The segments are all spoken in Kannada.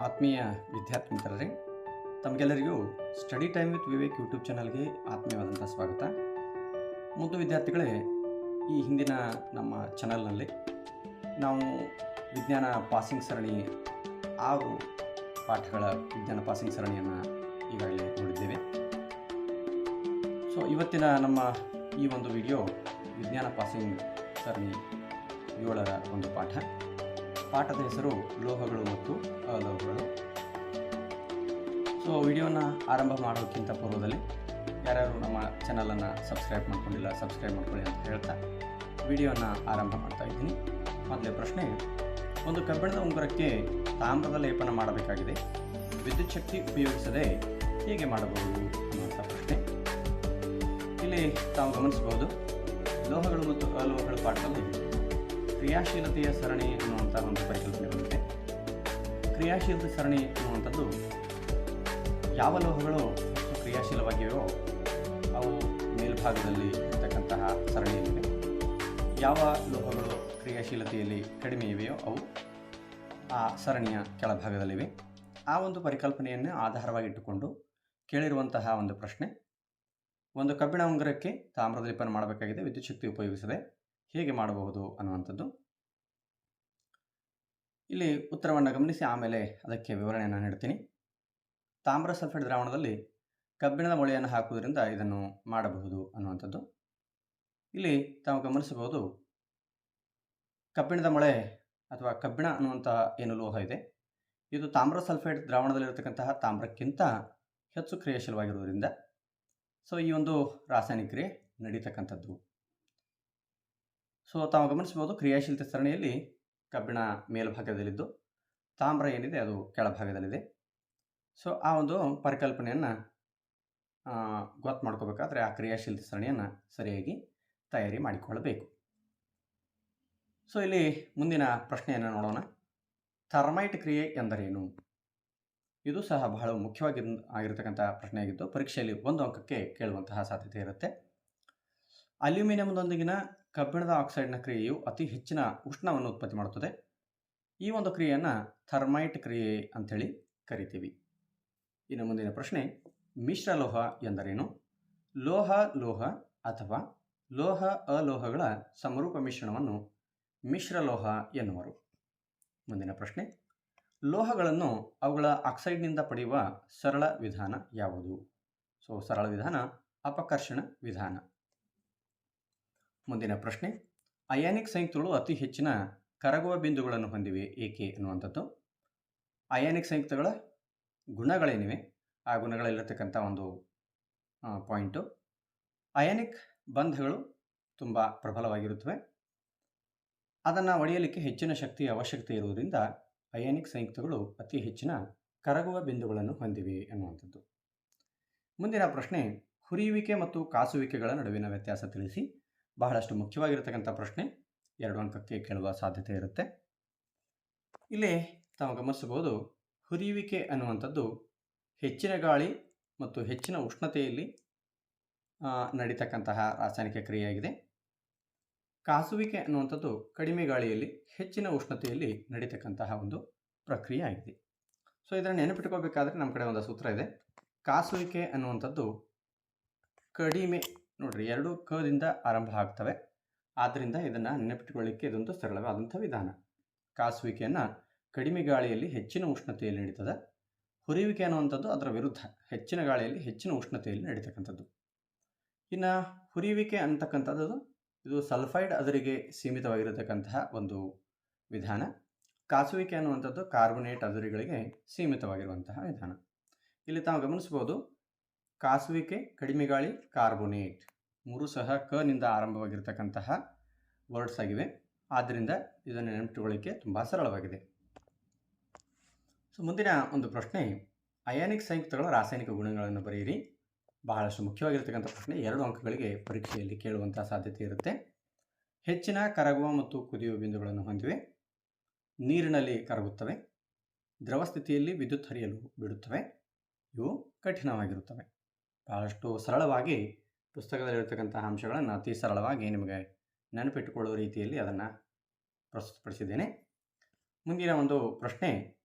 ಆತ್ಮೀಯ ವಿದ್ಯಾರ್ಥಿ ಮಿತ್ರರೇ, ತಮಗೆಲ್ಲರಿಗೂ study time with Vivek YouTube ಚಾನಲ್ಗೆ ಆತ್ಮೀಯವಾದಂಥ ಸ್ವಾಗತ. ಮುದ್ದು ವಿದ್ಯಾರ್ಥಿಗಳೇ, ಈ ಹಿಂದಿನ ನಮ್ಮ ಚಾನಲ್ನಲ್ಲಿ ನಾವು ವಿಜ್ಞಾನ ಪಾಸಿಂಗ್ ಸರಣಿ 6 ಪಾಠಗಳ ವಿಜ್ಞಾನ ಪಾಸಿಂಗ್ ಸರಣಿಯನ್ನು ಈಗಾಗಲೇ ನೋಡಿದ್ದೇವೆ. ಸೊ ಇವತ್ತಿನ ನಮ್ಮ ಈ ಒಂದು ವಿಡಿಯೋ ವಿಜ್ಞಾನ ಪಾಸಿಂಗ್ ಸರಣಿ 7ರ ಒಂದು ಪಾಠದ ಹೆಸರು ಲೋಹಗಳು ಮತ್ತು ಅಲೋಹಗಳು. ಸೊ ವಿಡಿಯೋನ ಆರಂಭ ಮಾಡೋಕ್ಕಿಂತ ಪೂರ್ವದಲ್ಲಿ ಯಾರ್ಯಾರು ನಮ್ಮ ಚಾನಲನ್ನು ಸಬ್ಸ್ಕ್ರೈಬ್ ಮಾಡ್ಕೊಂಡಿಲ್ಲ ಸಬ್ಸ್ಕ್ರೈಬ್ ಮಾಡ್ಕೊಳ್ಳಿ ಅಂತ ಹೇಳ್ತಾ ವಿಡಿಯೋನ ಆರಂಭ ಮಾಡ್ತಾ ಇದ್ದೀನಿ. ಮೊದಲೇ ಪ್ರಶ್ನೆ, ಒಂದು ಕಬ್ಬಿಣದ ಉಂಗುರಕ್ಕೆ ತಾಮ್ರದ ಲೇಪನ ಮಾಡಬೇಕಾಗಿದೆ, ವಿದ್ಯುತ್ ಶಕ್ತಿ ಉಪಯೋಗಿಸದೆ ಹೇಗೆ ಮಾಡಬಹುದು ಅನ್ನುವಂಥ ಪ್ರಶ್ನೆ. ಇಲ್ಲಿ ತಾವು ಗಮನಿಸಬಹುದು, ಲೋಹಗಳು ಮತ್ತು ಅಲೋಹಗಳ ಪಾಠದಲ್ಲಿ ಕ್ರಿಯಾಶೀಲತೆಯ ಸರಣಿ ಅನ್ನುವಂಥ ಒಂದು ಪರಿಕಲ್ಪನೆ ಬಂದಿದೆ. ಕ್ರಿಯಾಶೀಲತೆ ಸರಣಿ ಅನ್ನುವಂಥದ್ದು ಯಾವ ಲೋಹಗಳು ಹೆಚ್ಚು ಕ್ರಿಯಾಶೀಲವಾಗಿವೆಯೋ ಅವು ಮೇಲ್ಭಾಗದಲ್ಲಿ ಇರತಕ್ಕಂತಹ ಸರಣಿಯಲ್ಲಿವೆ, ಯಾವ ಲೋಹಗಳು ಕ್ರಿಯಾಶೀಲತೆಯಲ್ಲಿ ಕಡಿಮೆ ಇವೆಯೋ ಅವು ಆ ಸರಣಿಯ ಕೆಳಭಾಗದಲ್ಲಿವೆ. ಆ ಒಂದು ಪರಿಕಲ್ಪನೆಯನ್ನು ಆಧಾರವಾಗಿಟ್ಟುಕೊಂಡು ಕೇಳಿರುವಂತಹ ಒಂದು ಪ್ರಶ್ನೆ, ಒಂದು ಕಬ್ಬಿಣ ಉಂಗುರಕ್ಕೆ ತಾಮ್ರದ ಲೇಪನ ಮಾಡಬೇಕಾಗಿದೆ, ವಿದ್ಯುತ್ ಶಕ್ತಿ ಉಪಯೋಗಿಸದೆ ಹೇಗೆ ಮಾಡಬಹುದು ಅನ್ನುವಂಥದ್ದು. ಇಲ್ಲಿ ಉತ್ತರವನ್ನು ಗಮನಿಸಿ ಆಮೇಲೆ ಅದಕ್ಕೆ ವಿವರಣೆಯನ್ನು ನೀಡ್ತೀನಿ. ತಾಮ್ರ ಸಲ್ಫೇಟ್ ದ್ರಾವಣದಲ್ಲಿ ಕಬ್ಬಿಣದ ಮೊಳೆಯನ್ನು ಹಾಕುವುದರಿಂದ ಇದನ್ನು ಮಾಡಬಹುದು ಅನ್ನುವಂಥದ್ದು. ಇಲ್ಲಿ ತಾವು ಗಮನಿಸಬಹುದು, ಕಬ್ಬಿಣದ ಮೊಳೆ ಅಥವಾ ಕಬ್ಬಿಣ ಅನ್ನುವಂಥ ಏನು ಲೋಹ ಇದೆ, ಇದು ತಾಮ್ರ ಸಲ್ಫೇಟ್ ದ್ರಾವಣದಲ್ಲಿರತಕ್ಕಂತಹ ತಾಮ್ರಕ್ಕಿಂತ ಹೆಚ್ಚು ಕ್ರಿಯಾಶೀಲವಾಗಿರುವುದರಿಂದ ಸೊ ಈ ಒಂದು ರಾಸಾಯನಿಕ ಕ್ರಿಯೆ ನಡೀತಕ್ಕಂಥದ್ದು. ಸೊ ತಾವು ಗಮನಿಸಬಹುದು, ಕ್ರಿಯಾಶೀಲತೆ ಸರಣಿಯಲ್ಲಿ ಕಬ್ಬಿಣ ಮೇಲ್ಭಾಗದಲ್ಲಿದ್ದು ತಾಮ್ರ ಏನಿದೆ ಅದು ಕೆಳಭಾಗದಲ್ಲಿದೆ. ಸೊ ಆ ಒಂದು ಪರಿಕಲ್ಪನೆಯನ್ನು ಗೊತ್ತು ಮಾಡ್ಕೋಬೇಕಾದ್ರೆ ಆ ಕ್ರಿಯಾಶೀಲತೆ ಸರಣಿಯನ್ನು ಸರಿಯಾಗಿ ತಯಾರಿ ಮಾಡಿಕೊಳ್ಳಬೇಕು. ಸೊ ಇಲ್ಲಿ ಮುಂದಿನ ಪ್ರಶ್ನೆಯನ್ನು ನೋಡೋಣ. ಥರ್ಮೈಟ್ ಕ್ರಿಯೆ ಎಂದರೇನು? ಇದು ಸಹ ಬಹಳ ಮುಖ್ಯವಾಗಿ ಆಗಿರತಕ್ಕಂಥ ಪ್ರಶ್ನೆಯಾಗಿದ್ದು ಪರೀಕ್ಷೆಯಲ್ಲಿ 1 ಅಂಕಕ್ಕೆ ಕೇಳುವಂತಹ ಸಾಧ್ಯತೆ ಇರುತ್ತೆ. ಅಲ್ಯೂಮಿನಿಯಂದೊಂದಿಗಿನ ಕಬ್ಬಿಣದ ಆಕ್ಸೈಡ್ನ ಕ್ರಿಯೆಯು ಅತಿ ಹೆಚ್ಚಿನ ಉಷ್ಣವನ್ನು ಉತ್ಪತ್ತಿ ಮಾಡುತ್ತದೆ. ಈ ಒಂದು ಕ್ರಿಯೆಯನ್ನು ಥರ್ಮೈಟ್ ಕ್ರಿಯೆ ಅಂಥೇಳಿ ಕರಿತೀವಿ. ಇನ್ನು ಮುಂದಿನ ಪ್ರಶ್ನೆ, ಮಿಶ್ರಲೋಹ ಎಂದರೇನು? ಲೋಹ ಅಥವಾ ಲೋಹ ಅಲೋಹಗಳ ಸಮರೂಪ ಮಿಶ್ರಣವನ್ನು ಮಿಶ್ರಲೋಹ ಎನ್ನುವರು. ಮುಂದಿನ ಪ್ರಶ್ನೆ, ಲೋಹಗಳನ್ನು ಅವುಗಳ ಆಕ್ಸೈಡ್ನಿಂದ ಪಡೆಯುವ ಸರಳ ವಿಧಾನ ಯಾವುದು? ಸೊ ಸರಳ ವಿಧಾನ ಅಪಕರ್ಷಣ ವಿಧಾನ. ಮುಂದಿನ ಪ್ರಶ್ನೆ, ಅಯಾನಿಕ್ ಸಂಯುಕ್ತಗಳು ಅತಿ ಹೆಚ್ಚಿನ ಕರಗುವ ಬಿಂದುಗಳನ್ನು ಹೊಂದಿವೆ ಏಕೆ ಅನ್ನುವಂಥದ್ದು. ಅಯಾನಿಕ್ ಸಂಯುಕ್ತಗಳ ಗುಣಗಳೇನಿವೆ ಆ ಗುಣಗಳಲ್ಲಿರತಕ್ಕಂಥ ಒಂದು ಪಾಯಿಂಟು, ಅಯಾನಿಕ್ ಬಂಧಗಳು ತುಂಬ ಪ್ರಬಲವಾಗಿರುತ್ತವೆ, ಅದನ್ನು ಒಡೆಯಲಿಕ್ಕೆ ಹೆಚ್ಚಿನ ಶಕ್ತಿಯ ಅವಶ್ಯಕತೆ ಇರುವುದರಿಂದ ಅಯಾನಿಕ್ ಸಂಯುಕ್ತಗಳು ಅತಿ ಹೆಚ್ಚಿನ ಕರಗುವ ಬಿಂದುಗಳನ್ನು ಹೊಂದಿವೆ ಅನ್ನುವಂಥದ್ದು. ಮುಂದಿನ ಪ್ರಶ್ನೆ, ಹುರಿಯುವಿಕೆ ಮತ್ತು ಕಾಸುವಿಕೆಗಳ ನಡುವಿನ ವ್ಯತ್ಯಾಸ ತಿಳಿಸಿ. ಬಹಳಷ್ಟು ಮುಖ್ಯವಾಗಿರತಕ್ಕಂಥ ಪ್ರಶ್ನೆ, 2 ಅಂಕಕ್ಕೆ ಕೇಳುವ ಸಾಧ್ಯತೆ ಇರುತ್ತೆ. ಇಲ್ಲಿ ತಾವು ಗಮನಿಸಬಹುದು, ಹುರಿಯುವಿಕೆ ಅನ್ನುವಂಥದ್ದು ಹೆಚ್ಚಿನ ಗಾಳಿ ಮತ್ತು ಹೆಚ್ಚಿನ ಉಷ್ಣತೆಯಲ್ಲಿ ನಡೀತಕ್ಕಂತಹ ರಾಸಾಯನಿಕ ಕ್ರಿಯೆಯಾಗಿದೆ. ಕಾಸುವಿಕೆ ಅನ್ನುವಂಥದ್ದು ಕಡಿಮೆ ಗಾಳಿಯಲ್ಲಿ ಹೆಚ್ಚಿನ ಉಷ್ಣತೆಯಲ್ಲಿ ನಡೀತಕ್ಕಂತಹ ಒಂದು ಪ್ರಕ್ರಿಯೆ ಆಗಿದೆ. ಸೊ ಇದನ್ನು ನೆನಪಿಟ್ಕೋಬೇಕಾದ್ರೆ ನಮ್ಮ ಕಡೆ ಒಂದು ಸೂತ್ರ ಇದೆ. ಕಾಸುವಿಕೆ ಅನ್ನುವಂಥದ್ದು ಕಡಿಮೆ, ನೋಡ್ರಿ 2 ಕದಿಂದ ಆರಂಭ ಆಗ್ತವೆ, ಆದ್ದರಿಂದ ಇದನ್ನು ನೆನಪಿಟ್ಕೊಳ್ಳಿಕ್ಕೆ ಇದೊಂದು ಸರಳವಾದಂಥ ವಿಧಾನ. ಕಾಸುವಿಕೆಯನ್ನು ಕಡಿಮೆ ಗಾಳಿಯಲ್ಲಿ ಹೆಚ್ಚಿನ ಉಷ್ಣತೆಯಲ್ಲಿ ನಡೀತದೆ. ಹುರಿಯುವಿಕೆ ಅನ್ನುವಂಥದ್ದು ಅದರ ವಿರುದ್ಧ, ಹೆಚ್ಚಿನ ಗಾಳಿಯಲ್ಲಿ ಹೆಚ್ಚಿನ ಉಷ್ಣತೆಯಲ್ಲಿ ನಡೀತಕ್ಕಂಥದ್ದು. ಇನ್ನು ಹುರಿಯುವಿಕೆ ಅಂತಕ್ಕಂಥದ್ದು ಇದು ಸಲ್ಫೈಡ್ ಅದುರಿಗೆ ಸೀಮಿತವಾಗಿರತಕ್ಕಂತಹ ಒಂದು ವಿಧಾನ. ಕಾಸುವಿಕೆ ಅನ್ನುವಂಥದ್ದು ಕಾರ್ಬೊನೇಟ್ ಅದುರುಗಳಿಗೆ ಸೀಮಿತವಾಗಿರುವಂತಹ ವಿಧಾನ. ಇಲ್ಲಿ ತಾವು ಗಮನಿಸ್ಬೋದು, ಕಾಸುವಿಕೆ, ಕಡಿಮೆ ಗಾಳಿ, ಕಾರ್ಬೊನೇಟ್ 3 ಸಹ ಕನಿಂದ ಆರಂಭವಾಗಿರ್ತಕ್ಕಂತಹ ವರ್ಡ್ಸ್ ಆಗಿವೆ. ಆದ್ದರಿಂದ ಇದನ್ನು ನೆನಪಿಟ್ಟುಕೊಳ್ಳಿಕ್ಕೆ ತುಂಬ ಸರಳವಾಗಿದೆ. ಸೊ ಮುಂದಿನ ಒಂದು ಪ್ರಶ್ನೆ, ಅಯಾನಿಕ್ ಸಂಯುಕ್ತಗಳ ರಾಸಾಯನಿಕ ಗುಣಗಳನ್ನು ಬರೆಯಿರಿ. ಬಹಳಷ್ಟು ಮುಖ್ಯವಾಗಿರ್ತಕ್ಕಂಥ ಪ್ರಶ್ನೆ, 2 ಅಂಕಗಳಿಗೆ ಪರೀಕ್ಷೆಯಲ್ಲಿ ಕೇಳುವಂಥ ಸಾಧ್ಯತೆ ಇರುತ್ತೆ. ಹೆಚ್ಚಿನ ಕರಗುವ ಮತ್ತು ಕುದಿಯುವ ಬಿಂದುಗಳನ್ನು ಹೊಂದಿವೆ, ನೀರಿನಲ್ಲಿ ಕರಗುತ್ತವೆ, ದ್ರವ ಸ್ಥಿತಿಯಲ್ಲಿ ವಿದ್ಯುತ್ ಹರಿಯಲು ಬಿಡುತ್ತವೆ, ಇವು ಕಠಿಣವಾಗಿರುತ್ತವೆ. ಬಹಳಷ್ಟು ಸರಳವಾಗಿ ಪುಸ್ತಕದಲ್ಲಿರತಕ್ಕಂತಹ ಅಂಶಗಳನ್ನು ಅತಿ ಸರಳವಾಗಿ ನಿಮಗೆ ನೆನಪಿಟ್ಟುಕೊಳ್ಳುವ ರೀತಿಯಲ್ಲಿ ಅದನ್ನು ಪ್ರಸ್ತುತಪಡಿಸಿದ್ದೇನೆ. ಮುಂದಿನ ಒಂದು ಪ್ರಶ್ನೆ,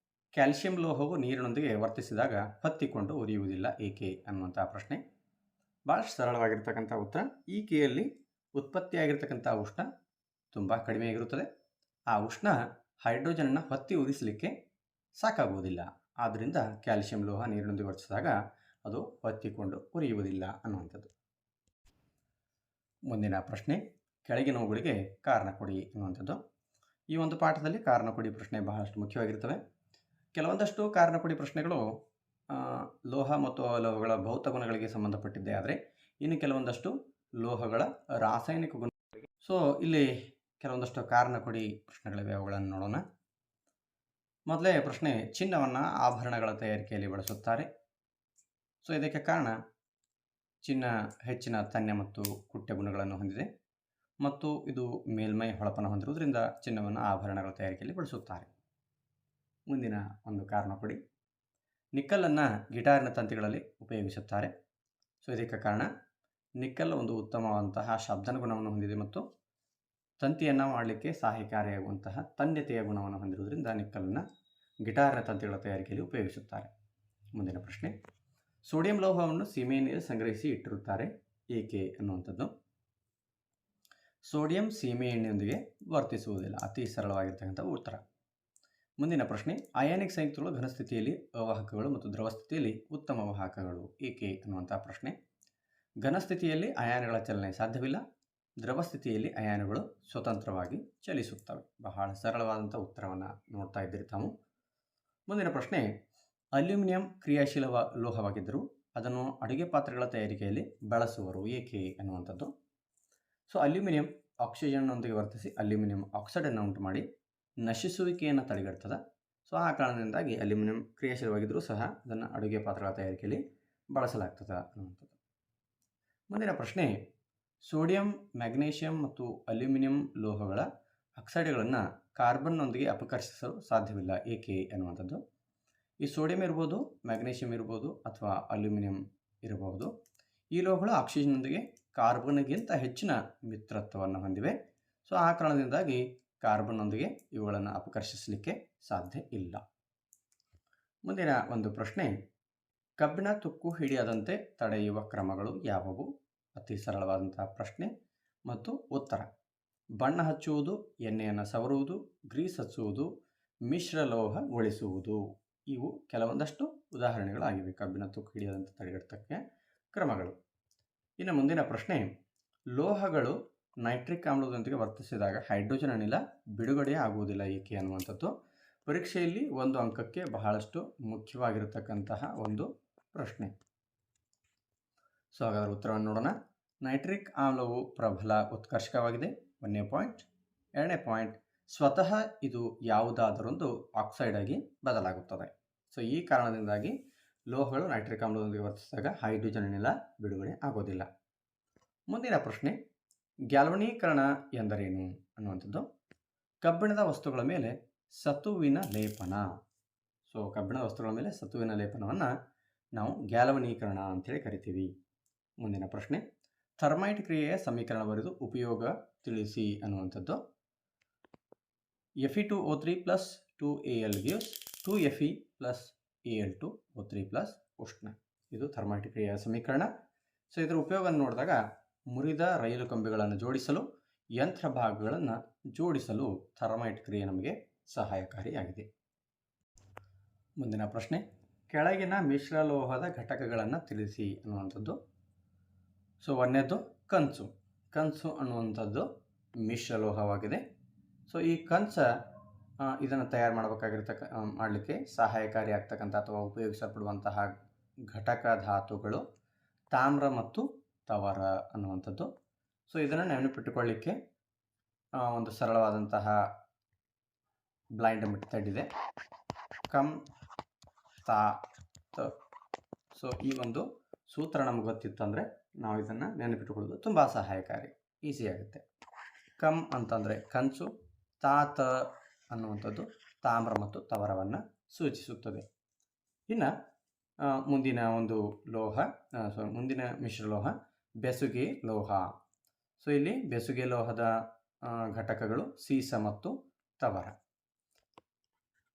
ಕ್ಯಾಲ್ಸಿಯಂ ಲೋಹವು ನೀರಿನೊಂದಿಗೆ ವರ್ತಿಸಿದಾಗ ಹೊತ್ತಿಕೊಂಡು ಉರಿಯುವುದಿಲ್ಲ ಏಕೆ ಅನ್ನುವಂಥ ಪ್ರಶ್ನೆ. ಭಾಳಷ್ಟು ಸರಳವಾಗಿರ್ತಕ್ಕಂಥ ಉತ್ತರ. ಈ ಕೆಯಲ್ಲಿ ಉತ್ಪತ್ತಿಯಾಗಿರ್ತಕ್ಕಂಥ ಉಷ್ಣ ತುಂಬ ಕಡಿಮೆಯಾಗಿರುತ್ತದೆ. ಆ ಉಷ್ಣ ಹೈಡ್ರೋಜನನ್ನು ಹೊತ್ತಿ ಉರಿಸಲಿಕ್ಕೆ ಸಾಕಾಗುವುದಿಲ್ಲ. ಆದ್ದರಿಂದ ಕ್ಯಾಲ್ಸಿಯಂ ಲೋಹ ನೀರಿನೊಂದಿಗೆ ವರ್ತಿಸಿದಾಗ ಅದು ಹೊತ್ತಿಕೊಂಡು ಉರಿಯುವುದಿಲ್ಲ ಅನ್ನುವಂಥದ್ದು. ಮುಂದಿನ ಪ್ರಶ್ನೆ, ಕೆಳಗಿನವುಗಳಿಗೆ ಕಾರಣ ಕೊಡಿ ಅನ್ನುವಂಥದ್ದು. ಈ ಒಂದು ಪಾಠದಲ್ಲಿ ಕಾರಣ ಕೊಡಿ ಪ್ರಶ್ನೆ ಬಹಳಷ್ಟು ಮುಖ್ಯವಾಗಿರ್ತವೆ. ಕೆಲವೊಂದಷ್ಟು ಕಾರಣ ಕೊಡಿ ಪ್ರಶ್ನೆಗಳು ಲೋಹ ಮತ್ತು ಅಲೋಹಗಳ ಭೌತ ಗುಣಗಳಿಗೆ ಸಂಬಂಧಪಟ್ಟಿದ್ದೇ ಆದರೆ, ಇನ್ನು ಕೆಲವೊಂದಷ್ಟು ಲೋಹಗಳ ರಾಸಾಯನಿಕ ಗುಣಗಳಿಗೆ. ಸೊ ಇಲ್ಲಿ ಕೆಲವೊಂದಷ್ಟು ಕಾರಣ ಕೊಡಿ ಪ್ರಶ್ನೆಗಳಿವೆ, ಅವುಗಳನ್ನು ನೋಡೋಣ. ಮೊದಲೇ ಪ್ರಶ್ನೆ, ಚಿನ್ನವನ್ನು ಆಭರಣಗಳ ತಯಾರಿಕೆಯಲ್ಲಿ ಬಳಸುತ್ತಾರೆ. ಸೊ ಇದಕ್ಕೆ ಕಾರಣ ಚಿನ್ನ ಹೆಚ್ಚಿನ ತನ್ಯ ಮತ್ತು ಕುಟ್ಯ ಗುಣಗಳನ್ನು ಹೊಂದಿದೆ ಮತ್ತು ಇದು ಮೇಲ್ಮೈ ಹೊಳಪನ ಹೊಂದಿರುವುದರಿಂದ ಚಿನ್ನವನ್ನು ಆಭರಣಗಳ ತಯಾರಿಕೆಯಲ್ಲಿ ಬಳಸುತ್ತಾರೆ. ಮುಂದಿನ ಒಂದು ಕಾರಣ ಕೊಡಿ, ನಿಕ್ಕಲನ್ನು ಗಿಟಾರಿನ ತಂತಿಗಳಲ್ಲಿ ಉಪಯೋಗಿಸುತ್ತಾರೆ. ಸೊ ಇದಕ್ಕೆ ಕಾರಣ ನಿಕ್ಕಲ್ ಒಂದು ಉತ್ತಮವಾದಂತಹ ಶಬ್ದನ ಗುಣವನ್ನು ಹೊಂದಿದೆ ಮತ್ತು ತಂತಿಯನ್ನು ಮಾಡಲಿಕ್ಕೆ ಸಹಾಯಕಾರಿಯಾಗುವಂತಹ ತನ್ಯತೆಯ ಗುಣವನ್ನು ಹೊಂದಿರುವುದರಿಂದ ನಿಕ್ಕಲನ್ನು ಗಿಟಾರಿನ ತಂತಿಗಳ ತಯಾರಿಕೆಯಲ್ಲಿ ಉಪಯೋಗಿಸುತ್ತಾರೆ. ಮುಂದಿನ ಪ್ರಶ್ನೆ, ಸೋಡಿಯಂ ಲೋಹವನ್ನು ಸೀಮೆಎಣ್ಣೆಯಲ್ಲಿ ಸಂಗ್ರಹಿಸಿ ಇಟ್ಟಿರುತ್ತಾರೆ ಏಕೆ ಅನ್ನುವಂಥದ್ದು. ಸೋಡಿಯಂ ಸೀಮೆಎಣ್ಣೆಯೊಂದಿಗೆ ವರ್ತಿಸುವುದಿಲ್ಲ, ಅತಿ ಸರಳವಾಗಿರ್ತಕ್ಕಂಥ ಉತ್ತರ. ಮುಂದಿನ ಪ್ರಶ್ನೆ, ಅಯಾನಿಕ್ ಸಂಯುಕ್ತಗಳು ಘನಸ್ಥಿತಿಯಲ್ಲಿ ಅವಾಹಕಗಳು ಮತ್ತು ದ್ರವ ಸ್ಥಿತಿಯಲ್ಲಿ ಉತ್ತಮ ವಾಹಕಗಳು ಏಕೆ ಅನ್ನುವಂಥ ಪ್ರಶ್ನೆ. ಘನಸ್ಥಿತಿಯಲ್ಲಿ ಅಯಾನುಗಳ ಚಲನೆ ಸಾಧ್ಯವಿಲ್ಲ, ದ್ರವ ಸ್ಥಿತಿಯಲ್ಲಿ ಅಯಾನುಗಳು ಸ್ವತಂತ್ರವಾಗಿ ಚಲಿಸುತ್ತವೆ. ಬಹಳ ಸರಳವಾದಂಥ ಉತ್ತರವನ್ನು ನೋಡ್ತಾ ಇದ್ದೀರಿ ತಾವು. ಮುಂದಿನ ಪ್ರಶ್ನೆ, ಅಲ್ಯೂಮಿನಿಯಂ ಕ್ರಿಯಾಶೀಲ ಲೋಹವಾಗಿದ್ದರೂ ಅದನ್ನು ಅಡುಗೆ ಪಾತ್ರೆಗಳ ತಯಾರಿಕೆಯಲ್ಲಿ ಬಳಸುವರು ಏಕೆ ಅನ್ನುವಂಥದ್ದು. ಸೊ ಅಲ್ಯೂಮಿನಿಯಂ ಆಕ್ಸಿಜನ್ನೊಂದಿಗೆ ವರ್ತಿಸಿ ಅಲ್ಯೂಮಿನಿಯಂ ಆಕ್ಸೈಡನ್ನು ಉಂಟು ಮಾಡಿ ನಶಿಸುವಿಕೆಯನ್ನು ತಡೆಗಟ್ತದೆ. ಸೊ ಆ ಕಾರಣದಿಂದಾಗಿ ಅಲ್ಯೂಮಿನಿಯಂ ಕ್ರಿಯಾಶೀಲವಾಗಿದ್ದರೂ ಸಹ ಅದನ್ನು ಅಡುಗೆ ಪಾತ್ರೆಗಳ ತಯಾರಿಕೆಯಲ್ಲಿ ಬಳಸಲಾಗ್ತದೆ ಅನ್ನುವಂಥದ್ದು. ಮುಂದಿನ ಪ್ರಶ್ನೆ, ಸೋಡಿಯಂ, ಮ್ಯಾಗ್ನೀಷಿಯಂ ಮತ್ತು ಅಲ್ಯೂಮಿನಿಯಂ ಲೋಹಗಳ ಆಕ್ಸೈಡ್ಗಳನ್ನು ಕಾರ್ಬನ್ನೊಂದಿಗೆ ಅಪಕರ್ಷಿಸಲು ಸಾಧ್ಯವಿಲ್ಲ ಏಕೆ ಅನ್ನುವಂಥದ್ದು. ಈ ಸೋಡಿಯಂ ಇರ್ಬೋದು, ಮ್ಯಾಗ್ನೀಷಿಯಂ ಇರ್ಬೋದು ಅಥವಾ ಅಲ್ಯೂಮಿನಿಯಂ ಇರಬಹುದು. ಈ ಲೋಹಗಳು ಆಕ್ಸಿಜನ್ನೊಂದಿಗೆ ಕಾರ್ಬನ್ಗಿಂತ ಹೆಚ್ಚಿನ ಮಿತ್ರತ್ವವನ್ನು ಹೊಂದಿವೆ. ಸೊ ಆ ಕಾರಣದಿಂದಾಗಿ ಕಾರ್ಬನ್ನೊಂದಿಗೆ ಇವುಗಳನ್ನು ಅಪಕರ್ಷಿಸಲಿಕ್ಕೆ ಸಾಧ್ಯ ಇಲ್ಲ. ಮುಂದಿನ ಒಂದು ಪ್ರಶ್ನೆ, ಕಬ್ಬಿಣ ತುಕ್ಕು ಹಿಡಿಯದಂತೆ ತಡೆಯುವ ಕ್ರಮಗಳು ಯಾವುವು? ಅತಿ ಸರಳವಾದಂತಹ ಪ್ರಶ್ನೆ ಮತ್ತು ಉತ್ತರ. ಬಣ್ಣ ಹಚ್ಚುವುದು, ಎಣ್ಣೆಯನ್ನು ಸವರುವುದು, ಗ್ರೀಸ್ ಹಚ್ಚುವುದು, ಮಿಶ್ರಲೋಹಗೊಳಿಸುವುದು. ಇವು ಕೆಲವೊಂದಷ್ಟು ಉದಾಹರಣೆಗಳಾಗಿವೆ ಕಬ್ಬಿಣ ತುಕ್ಕು ಹಿಡಿಯದಂತೆ ತಡೆಗಟ್ಟಕ್ಕೆ ಕ್ರಮಗಳು. ಇನ್ನು ಮುಂದಿನ ಪ್ರಶ್ನೆ, ಲೋಹಗಳು ನೈಟ್ರಿಕ್ ಆಮ್ಲದೊಂದಿಗೆ ವರ್ತಿಸಿದಾಗ ಹೈಡ್ರೋಜನ್ ಅನಿಲ ಬಿಡುಗಡೆ ಆಗುವುದಿಲ್ಲ ಏಕೆ ಅನ್ನುವಂಥದ್ದು. ಪರೀಕ್ಷೆಯಲ್ಲಿ ಒಂದು ಅಂಕಕ್ಕೆ ಬಹಳಷ್ಟು ಮುಖ್ಯವಾಗಿರತಕ್ಕಂತಹ ಒಂದು ಪ್ರಶ್ನೆ. ಸೊ ಹಾಗಾದರೆ ಉತ್ತರವನ್ನು ನೋಡೋಣ. ನೈಟ್ರಿಕ್ ಆಮ್ಲವು ಪ್ರಬಲ ಉತ್ಕರ್ಷಕವಾಗಿದೆ, 1ನೇ ಪಾಯಿಂಟ್. 2ನೇ ಪಾಯಿಂಟ್, ಸ್ವತಃ ಇದು ಯಾವುದಾದರೊಂದು ಆಕ್ಸೈಡ್ ಆಗಿ ಬದಲಾಗುತ್ತದೆ. ಸೊ ಈ ಕಾರಣದಿಂದಾಗಿ ಲೋಹಗಳು ನೈಟ್ರಿಕ್ ಆಮ್ಲದೊಂದಿಗೆ ವರ್ತಿಸಿದಾಗ ಹೈಡ್ರೋಜನ್ ಅನಿಲ ಬಿಡುಗಡೆ ಆಗೋದಿಲ್ಲ. ಮುಂದಿನ ಪ್ರಶ್ನೆ, ಗ್ಯಾಲ್ವನೀಕರಣ ಎಂದರೇನು ಅನ್ನುವಂಥದ್ದು. ಕಬ್ಬಿಣದ ವಸ್ತುಗಳ ಮೇಲೆ ಸತುವಿನ ಲೇಪನ. ಸೊ ಕಬ್ಬಿಣದ ವಸ್ತುಗಳ ಮೇಲೆ ಸತುವಿನ ಲೇಪನವನ್ನು ನಾವು ಗ್ಯಾಲ್ವನೀಕರಣ ಅಂತೇಳಿ ಕರಿತೀವಿ. ಮುಂದಿನ ಪ್ರಶ್ನೆ, ಥರ್ಮೈಟ್ ಕ್ರಿಯೆಯ ಸಮೀಕರಣ ಬರೆದು ಉಪಯೋಗ ತಿಳಿಸಿ ಅನ್ನುವಂಥದ್ದು. Fe2O3 plus 2Al gives 2Fe plus Al2O3 plus ಉಷ್ಣ. ಇದು ಥರ್ಮೈಟ್ ಕ್ರಿಯೆಯ ಸಮೀಕರಣ. ಸೊ ಇದರ ಉಪಯೋಗ ನೋಡಿದಾಗ ಮುರಿದ ರೈಲು ಕಂಬಿಗಳನ್ನು ಜೋಡಿಸಲು, ಯಂತ್ರ ಭಾಗಗಳನ್ನು ಜೋಡಿಸಲು ಥರ್ಮೈಟ್ ಕ್ರಿಯೆ ನಮಗೆ ಸಹಾಯಕಾರಿಯಾಗಿದೆ. ಮುಂದಿನ ಪ್ರಶ್ನೆ, ಕೆಳಗಿನ ಮಿಶ್ರಲೋಹದ ಘಟಕಗಳನ್ನು ತಿಳಿಸಿ ಅನ್ನುವಂಥದ್ದು. ಸೊ 1ನೇದು ಕಂಚು. ಕಂಚು ಅನ್ನುವಂಥದ್ದು ಮಿಶ್ರಲೋಹವಾಗಿದೆ. ಸೊ ಈ ಕಂಚ ಇದನ್ನು ತಯಾರು ಮಾಡಲಿಕ್ಕೆ ಸಹಾಯಕಾರಿಯಾಗ್ತಕ್ಕಂಥ ಅಥವಾ ಉಪಯೋಗಿಸಲ್ಪಡುವಂತಹ ಘಟಕ ಧಾತುಗಳು ತಾಮ್ರ ಮತ್ತು ತವರ ಅನ್ನುವಂಥದ್ದು. ಸೊ ಇದನ್ನು ನೆನಪಿಟ್ಟುಕೊಳ್ಳಿಕ್ಕೆ ಒಂದು ಸರಳವಾದಂತಹ ಬ್ಲೈಂಡ್ ಮೆಥಡ್ ಇದೆ, ಕಮ್ ತಾ ತ. ಸೊ ಈ ಒಂದು ಸೂತ್ರ ನಮಗೆ ಗೊತ್ತಿತ್ತಂದರೆ ನಾವು ಇದನ್ನು ನೆನಪಿಟ್ಟುಕೊಳ್ಳೋದು ತುಂಬ ಸಹಾಯಕಾರಿ, ಈಸಿ ಆಗುತ್ತೆ. ಕಮ್ ಅಂತಂದರೆ ಕಂಚು, ತಾತ ಅನ್ನುವಂಥದ್ದು ತಾಮ್ರ ಮತ್ತು ತವರವನ್ನು ಸೂಚಿಸುತ್ತದೆ. ಇನ್ನು ಮುಂದಿನ ಒಂದು ಲೋಹ ಮುಂದಿನ ಮಿಶ್ರಲೋಹ ಬೆಸುಗೆ ಲೋಹ. ಸೊ ಇಲ್ಲಿ ಬೆಸುಗೆ ಲೋಹದ ಘಟಕಗಳು ಸೀಸ ಮತ್ತು ತವರ.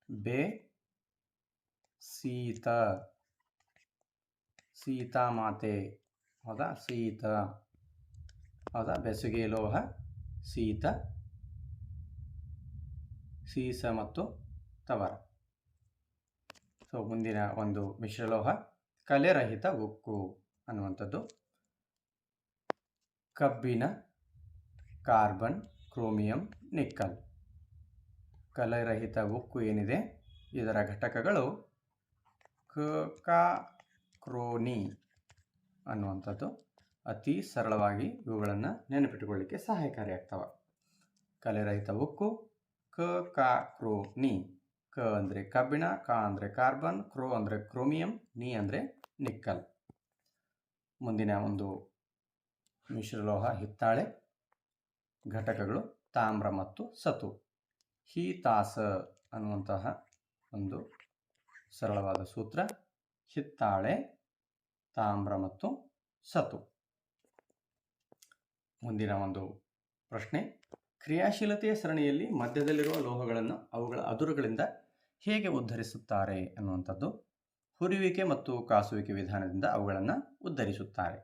ಬೆ ಶೀತ, ಸೀತಾ ಮಾತೆ, ಹೌದಾ, ಶೀತ, ಹೌದಾ. ಬೆಸುಗೆ ಲೋಹ ಶೀತ, ಸೀಸ ಮತ್ತು ತವರ. ಸೊ ಮುಂದಿನ ಒಂದು ಮಿಶ್ರಲೋಹ ಕಲೆರಹಿತ ಉಕ್ಕು ಅನ್ನುವಂಥದ್ದು. ಕಬ್ಬಿಣ, ಕಾರ್ಬನ್, ಕ್ರೋಮಿಯಂ, ನಿಕ್ಕಲ್. ಕಲೆರಹಿತ ಉಕ್ಕು ಏನಿದೆ ಇದರ ಘಟಕಗಳು ಕ್ರೋನಿ ಅನ್ನುವಂಥದ್ದು. ಅತಿ ಸರಳವಾಗಿ ಇವುಗಳನ್ನು ನೆನಪಿಟ್ಟುಕೊಳ್ಳಿಕ್ಕೆ ಸಹಾಯಕಾರಿಯಾಗ್ತವೆ. ಕಲೆರಹಿತ ಉಕ್ಕು ಕ್ರೋನಿ. ಕ ಅಂದರೆ ಕಬ್ಬಿಣ, ಕ ಅಂದರೆ ಕಾರ್ಬನ್, ಕ್ರೋ ಅಂದರೆ ಕ್ರೋಮಿಯಂ, ನಿ ಅಂದರೆ ನಿಕ್ಕಲ್. ಮುಂದಿನ ಒಂದು ಮಿಶ್ರಲೋಹ ಹಿತ್ತಾಳೆ. ಘಟಕಗಳು ತಾಮ್ರ ಮತ್ತು ಸತು. ಹಿತಾಸ ಅನ್ನುವಂತಹ ಒಂದು ಸರಳವಾದ ಸೂತ್ರ. ಹಿತ್ತಾಳೆ, ತಾಮ್ರ ಮತ್ತು ಸತು. ಮುಂದಿನ ಒಂದು ಪ್ರಶ್ನೆ, ಕ್ರಿಯಾಶೀಲತೆಯ ಸರಣಿಯಲ್ಲಿ ಮಧ್ಯದಲ್ಲಿರುವ ಲೋಹಗಳನ್ನು ಅವುಗಳ ಅದುರುಗಳಿಂದ ಹೇಗೆ ಉದ್ಧರಿಸುತ್ತಾರೆ ಅನ್ನುವಂಥದ್ದು. ಹುರಿಯುವಿಕೆ ಮತ್ತು ಕಾಸುವಿಕೆ ವಿಧಾನದಿಂದ ಅವುಗಳನ್ನು ಉದ್ಧರಿಸುತ್ತಾರೆ.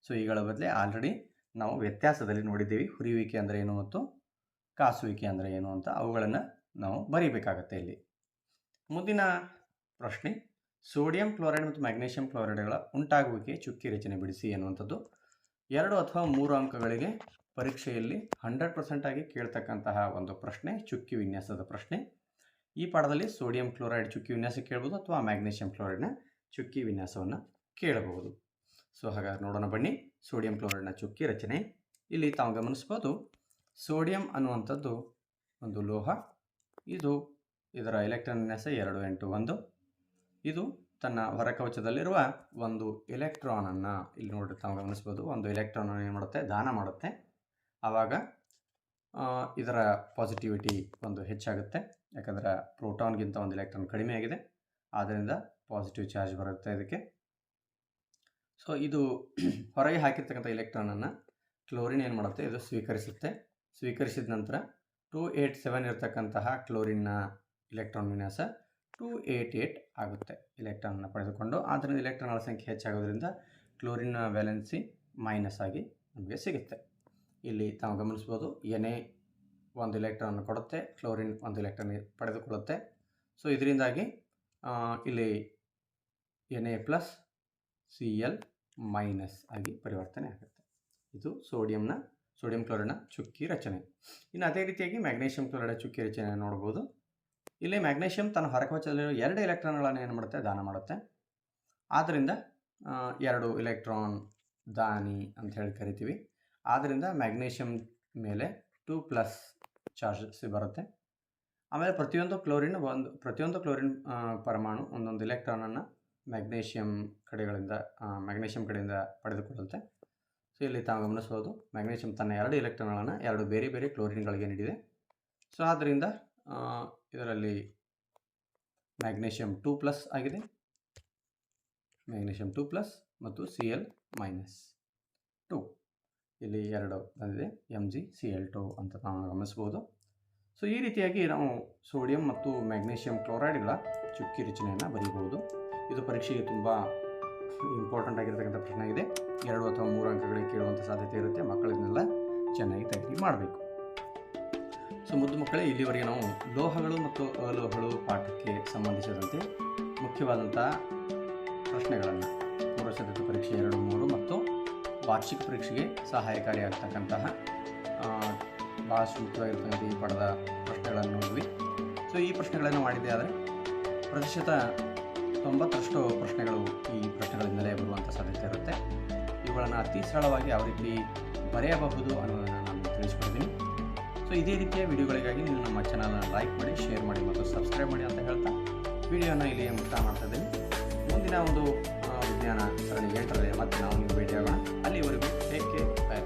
ಸೊ ಈಗಳ ಬದಲೇ ಆಲ್ರೆಡಿ ನಾವು ವ್ಯತ್ಯಾಸದಲ್ಲಿ ನೋಡಿದ್ದೀವಿ. ಹುರಿಯುವಿಕೆ ಅಂದರೆ ಏನು ಮತ್ತು ಕಾಸುವಿಕೆ ಅಂದರೆ ಏನು ಅಂತ ಅವುಗಳನ್ನು ನಾವು ಬರೀಬೇಕಾಗತ್ತೆ ಇಲ್ಲಿ. ಮುಂದಿನ ಪ್ರಶ್ನೆ, ಸೋಡಿಯಂ ಕ್ಲೋರೈಡ್ ಮತ್ತು ಮ್ಯಾಗ್ನೀಷಿಯಂ ಕ್ಲೋರೈಡ್ಗಳ ಉಂಟಾಗುವಿಕೆ ಚುಕ್ಕಿ ರಚನೆ ಬಿಡಿಸಿ ಅನ್ನುವಂಥದ್ದು. 2 ಅಥವಾ 3 ಅಂಕಗಳಿಗೆ ಪರೀಕ್ಷೆಯಲ್ಲಿ 100% ಆಗಿ ಕೇಳ್ತಕ್ಕಂತಹ ಒಂದು ಪ್ರಶ್ನೆ, ಚುಕ್ಕಿ ವಿನ್ಯಾಸದ ಪ್ರಶ್ನೆ. ಈ ಪಾಠದಲ್ಲಿ ಸೋಡಿಯಂ ಕ್ಲೋರೈಡ್ ಚುಕ್ಕಿ ವಿನ್ಯಾಸ ಕೇಳಬಹುದು ಅಥವಾ ಮ್ಯಾಗ್ನೀಷಿಯಂ ಕ್ಲೋರೈಡ್ನ ಚುಕ್ಕಿ ವಿನ್ಯಾಸವನ್ನು ಕೇಳಬಹುದು. ಸೊ ಹಾಗಾದ್ರೆ ನೋಡೋಣ ಬನ್ನಿ. ಸೋಡಿಯಂ ಕ್ಲೋರೈಡ್ನ ಚುಕ್ಕಿ ರಚನೆ ಇಲ್ಲಿ ತಾವು ಗಮನಿಸ್ಬೋದು. ಸೋಡಿಯಂ ಅನ್ನುವಂಥದ್ದು ಒಂದು ಲೋಹ. ಇದರ ಎಲೆಕ್ಟ್ರಾನ್ ವಿನ್ಯಾಸ 281. ಇದು ತನ್ನ ಹೊರಕವಚದಲ್ಲಿರುವ ಒಂದು ಎಲೆಕ್ಟ್ರಾನನ್ನು ಇಲ್ಲಿ ನೋಡಿ ತಾವು ಗಮನಿಸ್ಬೋದು. ಒಂದು ಎಲೆಕ್ಟ್ರಾನನ್ನು ಏನು ಮಾಡುತ್ತೆ, ದಾನ ಮಾಡುತ್ತೆ. ಆವಾಗ ಇದರ ಪಾಸಿಟಿವಿಟಿ ಒಂದು ಹೆಚ್ಚಾಗುತ್ತೆ. ಯಾಕಂದರೆ ಪ್ರೋಟಾನ್ಗಿಂತ ಒಂದು ಎಲೆಕ್ಟ್ರಾನ್ ಕಡಿಮೆ ಆಗಿದೆ, ಆದ್ದರಿಂದ ಪಾಸಿಟಿವ್ ಚಾರ್ಜ್ ಬರುತ್ತೆ ಇದಕ್ಕೆ. ಸೊ ಇದು ಹೊರಗೆ ಹಾಕಿರ್ತಕ್ಕಂಥ ಎಲೆಕ್ಟ್ರಾನನ್ನು ಕ್ಲೋರಿನ್ ಏನು ಮಾಡುತ್ತೆ, ಇದು ಸ್ವೀಕರಿಸುತ್ತೆ. ಸ್ವೀಕರಿಸಿದ ನಂತರ 287 ಇರತಕ್ಕಂತಹ ಕ್ಲೋರಿನ್ನ ಎಲೆಕ್ಟ್ರಾನ್ ವಿನ್ಯಾಸ 288 ಆಗುತ್ತೆ ಎಲೆಕ್ಟ್ರಾನನ್ನು ಪಡೆದುಕೊಂಡು. ಆದ್ದರಿಂದ ಎಲೆಕ್ಟ್ರಾನ್ಗಳ ಸಂಖ್ಯೆ ಹೆಚ್ಚಾಗೋದ್ರಿಂದ ಕ್ಲೋರಿನ್ನ ವ್ಯಾಲೆನ್ಸಿ ಮೈನಸ್ ಆಗಿ ನಮಗೆ ಸಿಗುತ್ತೆ. ಇಲ್ಲಿ ತಾವು ಗಮನಿಸ್ಬೋದು, ಎನೆ ಒಂದು ಎಲೆಕ್ಟ್ರಾನ್ ಕೊಡುತ್ತೆ, ಕ್ಲೋರಿನ್ ಒಂದು ಎಲೆಕ್ಟ್ರಾನ್ ಪಡೆದುಕೊಳ್ಳುತ್ತೆ. ಸೊ ಇದರಿಂದಾಗಿ ಇಲ್ಲಿ Na ಪ್ಲಸ್ Cl ಮೈನಸ್ ಆಗಿ ಪರಿವರ್ತನೆ ಆಗುತ್ತೆ. ಇದು ಸೋಡಿಯಂ ಕ್ಲೋರೈಡ್ನ ಚುಕ್ಕಿ ರಚನೆ. ಇನ್ನು ಅದೇ ರೀತಿಯಾಗಿ ಮ್ಯಾಗ್ನೀಷಿಯಂ ಕ್ಲೋರೈಡ್ ಚುಕ್ಕಿ ರಚನೆ ನೋಡ್ಬೋದು. ಇಲ್ಲಿ ಮ್ಯಾಗ್ನೀಷಿಯಂ ತನ್ನ ಹೊರಕವಚದಲ್ಲಿರುವ 2 ಎಲೆಕ್ಟ್ರಾನ್ಗಳನ್ನು ಏನು ಮಾಡುತ್ತೆ, ದಾನ ಮಾಡುತ್ತೆ. ಆದ್ದರಿಂದ 2 ಎಲೆಕ್ಟ್ರಾನ್ ದಾನಿ ಅಂತ ಹೇಳಿ ಕರಿತೀವಿ. ಆದ್ದರಿಂದ ಮ್ಯಾಗ್ನೀಷಿಯಂ ಮೇಲೆ 2+ ಚಾರ್ಜ್ ಬರುತ್ತೆ. ಆಮೇಲೆ ಪ್ರತಿಯೊಂದು ಕ್ಲೋರಿನ್ ಪರಮಾಣು ಒಂದೊಂದು ಎಲೆಕ್ಟ್ರಾನನ್ನು ಮ್ಯಾಗ್ನೀಷಿಯಂ ಕಡೆಯಿಂದ ಪಡೆದುಕೊಳ್ಳುತ್ತೆ. ಸೊ ಇಲ್ಲಿ ತಾವು ಗಮನಿಸ್ಬೋದು, ಮ್ಯಾಗ್ನೀಷಿಯಂ ತನ್ನ 2 ಎಲೆಕ್ಟ್ರಾನ್ಗಳನ್ನು 2 ಬೇರೆ ಬೇರೆ ಕ್ಲೋರಿನ್ಗಳಿಗೆ ನೀಡಿದೆ. ಸೊ ಆದ್ದರಿಂದ ಇದರಲ್ಲಿ ಮ್ಯಾಗ್ನೀಷಿಯಂ 2+ ಆಗಿದೆ, ಮ್ಯಾಗ್ನೀಷಿಯಂ 2+ ಮತ್ತು Cl-2. ಇಲ್ಲಿ 2 ಬಂದಿದೆ, MgCl2 ಅಂತ ನಾವು ಗಮನಿಸ್ಬೋದು. ಸೊ ಈ ರೀತಿಯಾಗಿ ನಾವು ಸೋಡಿಯಂ ಮತ್ತು ಮ್ಯಾಗ್ನೀಷಿಯಂ ಕ್ಲೋರೈಡ್ಗಳ ಚುಕ್ಕಿ ರಚನೆಯನ್ನು ಬರೀಬಹುದು. ಇದು ಪರೀಕ್ಷೆಗೆ ತುಂಬ ಇಂಪಾರ್ಟೆಂಟ್ ಆಗಿರ್ತಕ್ಕಂಥ ಪ್ರಶ್ನೆ ಆಗಿದೆ. 2 ಅಥವಾ 3 ಅಂಕಗಳಿಗೆ ಕೇಳುವಂಥ ಸಾಧ್ಯತೆ ಇರುತ್ತೆ. ಮಕ್ಕಳನ್ನೆಲ್ಲ ಚೆನ್ನಾಗಿ ತಯಾರಿ ಮಾಡಬೇಕು. ಸೊ ಮುದ್ದು ಮಕ್ಕಳೇ, ಇಲ್ಲಿವರೆಗೆ ನಾವು ಲೋಹಗಳು ಮತ್ತು ಅಲೋಹಗಳು ಪಾಠಕ್ಕೆ ಸಂಬಂಧಿಸಿದಂತೆ ಮುಖ್ಯವಾದಂಥ ಪ್ರಶ್ನೆಗಳನ್ನು ಪೂರ್ವಸಿದ್ಧತಾ ಪರೀಕ್ಷೆ 2, 3 ಮತ್ತು ವಾರ್ಷಿಕ ಪರೀಕ್ಷೆಗೆ ಸಹಾಯಕಾರಿಯಾಗ್ತಕ್ಕಂತಹ ಭಾಳಷ್ಟು ಮುಖ್ಯವಾಗಿರ್ತಕ್ಕಂಥ ಈ ಪಾಠದ ಪ್ರಶ್ನೆಗಳನ್ನು ನೋಡಿದ್ವಿ. ಸೊ ಈ ಪ್ರಶ್ನೆಗಳನ್ನು ಮಾಡಿದ್ದೆ ಆದರೆ ಪ್ರತಿಶತ 90ರಷ್ಟು ಪ್ರಶ್ನೆಗಳು ಈ ಪ್ರಶ್ನೆಗಳಿಂದಲೇ ಬರುವಂಥ ಸಾಧ್ಯತೆ ಇರುತ್ತೆ. ಇವುಗಳನ್ನು ಅತಿ ಸರಳವಾಗಿ ಯಾವ ರೀತಿ ಬರೆಯಬಹುದು ಅನ್ನೋದನ್ನು ನಾನು ತಿಳಿಸ್ಕೊಡ್ತೀನಿ. ಸೊ ಇದೇ ರೀತಿಯ ವಿಡಿಯೋಗಳಿಗಾಗಿ ನೀವು ನಮ್ಮ ಚಾನಲನ್ನು ಲೈಕ್ ಮಾಡಿ, ಶೇರ್ ಮಾಡಿ ಮತ್ತು ಸಬ್ಸ್ಕ್ರೈಬ್ ಮಾಡಿ ಅಂತ ಹೇಳ್ತಾ ವಿಡಿಯೋನ ಇಲ್ಲಿಯೇ ಮುಕ್ತಾಯ ಮಾಡ್ತಾ ಇದ್ದೀನಿ. ಮುಂದಿನ ಒಂದು ವಿಜ್ಞಾನ ಸರಣಿ 8ರಲ್ಲಿ ಮತ್ತೆ ನಾವು ಭೇಟಿಯಾಗೋಣ. ಅಲ್ಲಿವರೆಗೂ ಟೇಕ್ ಕೇರ್, ಬೈ.